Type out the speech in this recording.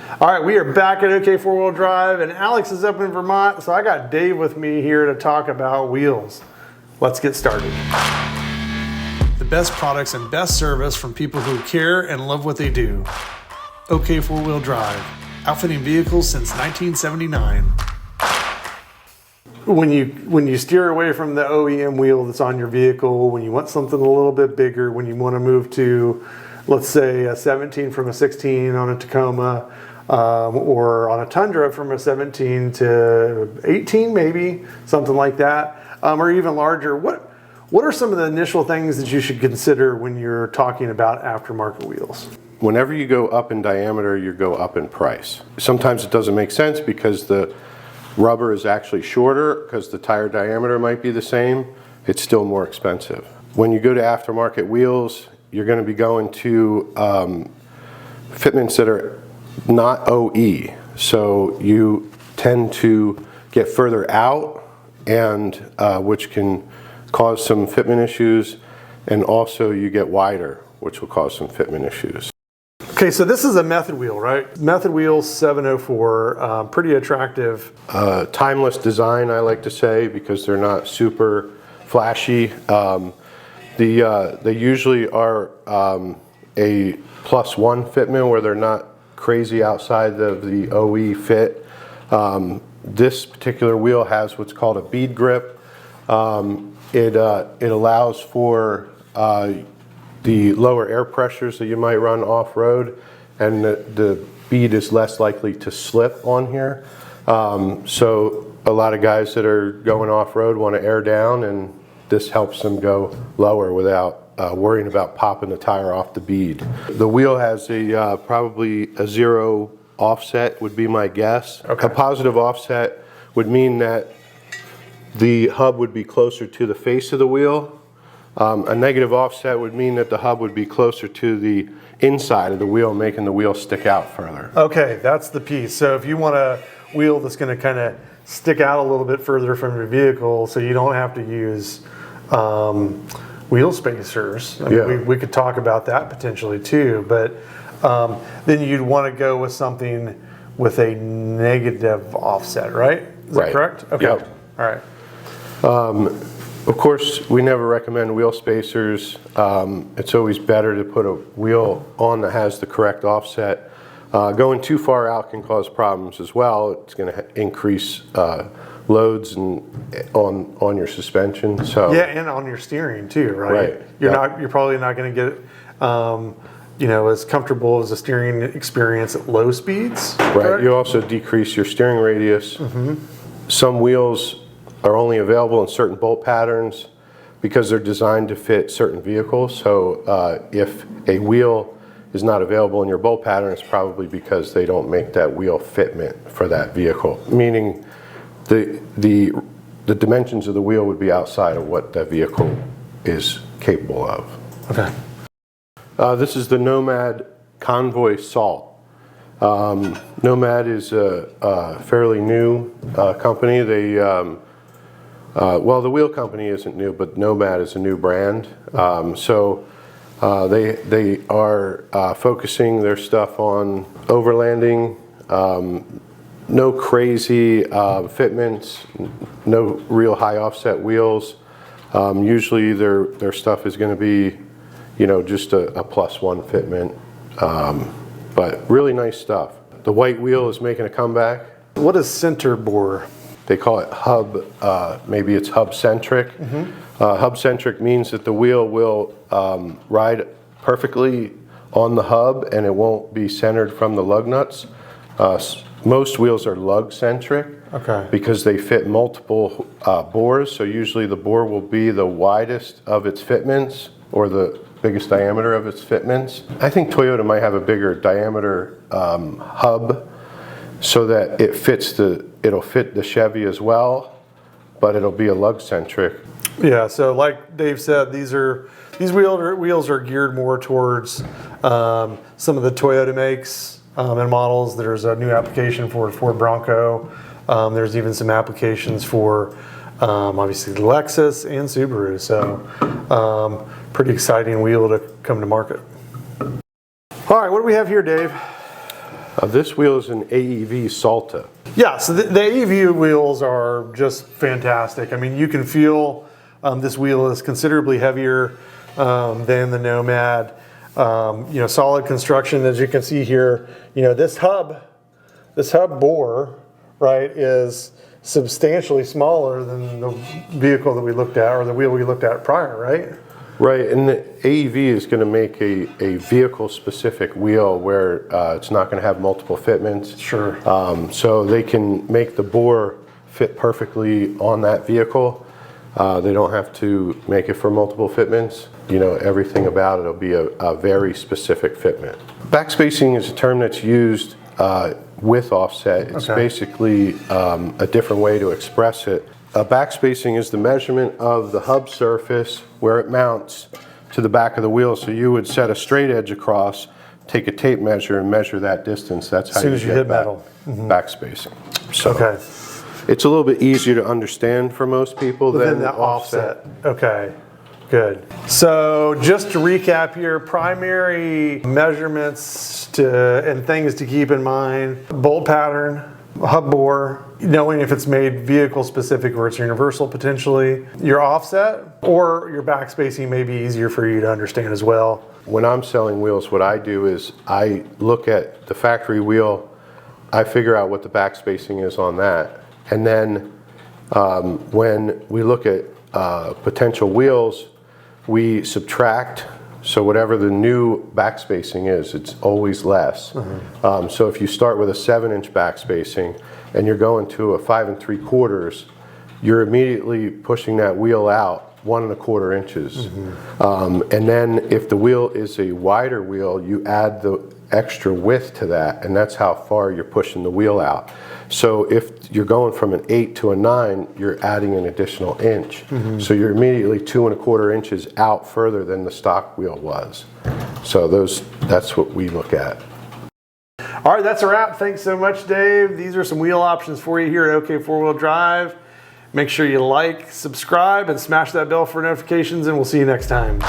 All right, we are back at OK 4-Wheel Drive, and Alex is up in Vermont, so I got Dave with me here to talk about wheels. Let's get started. The best products and best service from people who care and love what they do. OK 4-Wheel Drive, outfitting vehicles since 1979. When you steer away from the OEM wheel that's on your vehicle, when you want something a little bit bigger, when you want to move to, let's say, a 17 from a 16 on a Tacoma, or on a Tundra from a 17 to 18 maybe, something like that, or even larger. What are some of the initial things that you should consider when you're talking about aftermarket wheels? Whenever you go up in diameter, you go up in price. Sometimes it doesn't make sense because the rubber is actually shorter, because the tire diameter might be the same. It's still more expensive. When you go to aftermarket wheels, you're going to be going to fitments that are not OE, so you tend to get further out, and which can cause some fitment issues, and also you get wider, which will cause some fitment issues. Okay, so this is a method wheel, right? Method wheel 704, pretty attractive. Timeless design, I like to say, because they're not super flashy. They usually are a +1 fitment where they're not crazy outside of the OE fit. This particular wheel has what's called a bead grip. It allows for the lower air pressures that you might run off-road, and the bead is less likely to slip on here. So a lot of guys that are going off-road want to air down, and this helps them go lower without worrying about popping the tire off the bead. The wheel has a probably a 0 offset would be my guess. Okay. A positive offset would mean that the hub would be closer to the face of the wheel. A negative offset would mean that the hub would be closer to the inside of the wheel, making the wheel stick out further. Okay, that's the piece. So if you want a wheel that's going to kind of stick out a little bit further from your vehicle, so you don't have to use wheel spacers. I mean, we could talk about that potentially too, but then you'd want to go with something with a negative offset, right? Is that correct? Okay. Yep. All right. Of course, we never recommend wheel spacers. It's always better to put a wheel on that has the correct offset. Going too far out can cause problems as well. It's going to increase loads on your suspension. So yeah, and on your steering too, right? Right. You're probably not going to get as comfortable as a steering experience at low speeds. Right. Correct? You also decrease your steering radius. Mm-hmm. Some wheels are only available in certain bolt patterns because they're designed to fit certain vehicles. So if a wheel is not available in your bolt pattern, it's probably because they don't make that wheel fitment for that vehicle, meaning the dimensions of the wheel would be outside of what that vehicle is capable of. Okay. This is the Nomad Convoy Salt. Nomad is a fairly new company. They well, the wheel company isn't new, but Nomad is a new brand. They are focusing their stuff on overlanding. No crazy fitments, no real high offset wheels. Usually their stuff is going to be, just a +1 fitment, but really nice stuff. The white wheel is making a comeback. What is center bore? They call it hub, maybe it's hub centric. Mm-hmm. Hub centric means that the wheel will ride perfectly on the hub and it won't be centered from the lug nuts. Most wheels are lug centric, okay, because they fit multiple bores. So usually the bore will be the widest of its fitments or the biggest diameter of its fitments. I think Toyota might have a bigger diameter hub so that it'll fit the Chevy as well, but it'll be a lug centric. Yeah, so like Dave said, these wheels are geared more towards some of the Toyota makes and models. There's a new application for Ford Bronco. There's even some applications for obviously Lexus and Subaru. So pretty exciting wheel to come to market. All right, what do we have here, Dave? This wheel is an AEV Salta. Yeah, so the AEV wheels are just fantastic. I mean, you can feel this wheel is considerably heavier than the Nomad. You know, solid construction, as you can see here. You know, this hub bore, right, is substantially smaller than the vehicle that we looked at, or the wheel we looked at prior, right? Right, and the AEV is going to make a vehicle-specific wheel where it's not going to have multiple fitments. Sure. So they can make the bore fit perfectly on that vehicle. They don't have to make it for multiple fitments. You know, everything about it will be a very specific fitment. Backspacing is a term that's used with offset. It's basically a different way to express it. Backspacing is the measurement of the hub surface where it mounts to the back of the wheel. So you would set a straight edge across, take a tape measure, and measure that distance. That's how you get backspacing. So it's a little bit easier to understand for most people than the offset. Okay, good. So just to recap here, primary measurements and things to keep in mind: bolt pattern, hub bore, knowing if it's made vehicle specific or it's universal potentially. Your offset or your backspacing may be easier for you to understand as well. When I'm selling wheels, what I do is I look at the factory wheel, I figure out what the backspacing is on that, and then when we look at potential wheels, we subtract. So whatever the new backspacing is, it's always less. So if you start with a 7-inch backspacing and you're going to a 5 3/4, you're immediately pushing that wheel out 1 1/4 inches. And then if the wheel is a wider wheel, you add the extra width to that, and that's how far you're pushing the wheel out. So if you're going from an 8 to a 9, you're adding an additional inch. So you're immediately 2 1/4 inches out further than the stock wheel was. So that's what we look at. All right, that's a wrap. Thanks so much, Dave. These are some wheel options for you here at OK 4-Wheel Drive. Make sure you like, subscribe, and smash that bell for notifications, and we'll see you next time.